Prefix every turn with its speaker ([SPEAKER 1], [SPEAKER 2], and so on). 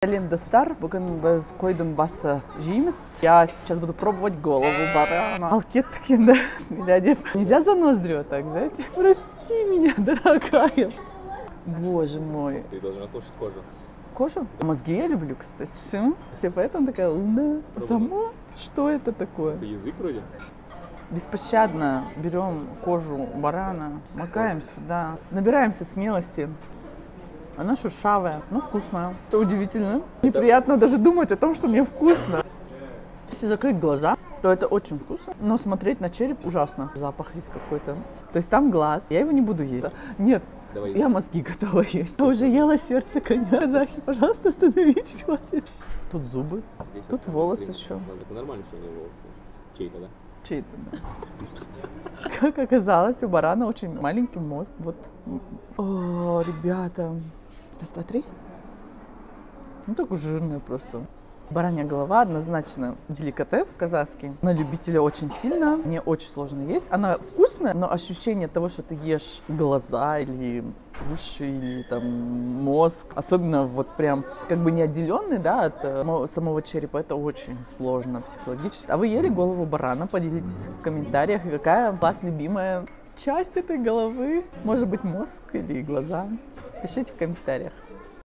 [SPEAKER 1] Сәлем достар, бүгін біз қойдың басы жейміз. Я сейчас буду пробовать голову барана. Ал кеттік енді смеля деп. Нельзя за ноздри вот так, знаете? Прости меня, дорогая. Боже мой.
[SPEAKER 2] Ты должна кушать кожу.
[SPEAKER 1] Кожу? Мозги я люблю, кстати. И поэтому такая умная. Сама? Что это такое?
[SPEAKER 2] Это язык вроде?
[SPEAKER 1] Беспощадно берем кожу барана, макаем сюда, набираемся смелости. Она шершавая, но вкусная. Это удивительно. Неприятно даже думать о том, что мне вкусно. Если закрыть глаза, то это очень вкусно. Но смотреть на череп ужасно. Запах есть какой-то. То есть там глаз. Я его не буду есть. Нет,
[SPEAKER 2] Давай.
[SPEAKER 1] я мозги готова есть. Я уже ела сердце коня. Захи, пожалуйста, остановитесь, хватит. Тут зубы,
[SPEAKER 2] Здесь
[SPEAKER 1] тут
[SPEAKER 2] вот
[SPEAKER 1] волосы
[SPEAKER 2] смотри,
[SPEAKER 1] еще.
[SPEAKER 2] Это нормально, что у него волосы. Чей-то, да?
[SPEAKER 1] Чей-то, да. Как оказалось, у барана очень маленький мозг. Вот. О, ребята. Раз, два, три. Ну, такой жирный просто. Баранья голова однозначно деликатес казахский. На любителя очень сильно. Мне очень сложно есть. Она вкусная, но ощущение того, что ты ешь глаза или уши, или там мозг, особенно вот прям как бы не отделенный, да, от самого черепа, это очень сложно психологически. А вы ели голову барана? Поделитесь в комментариях, какая у вас любимая часть этой головы. Может быть, мозг или глаза. Пишите в комментариях.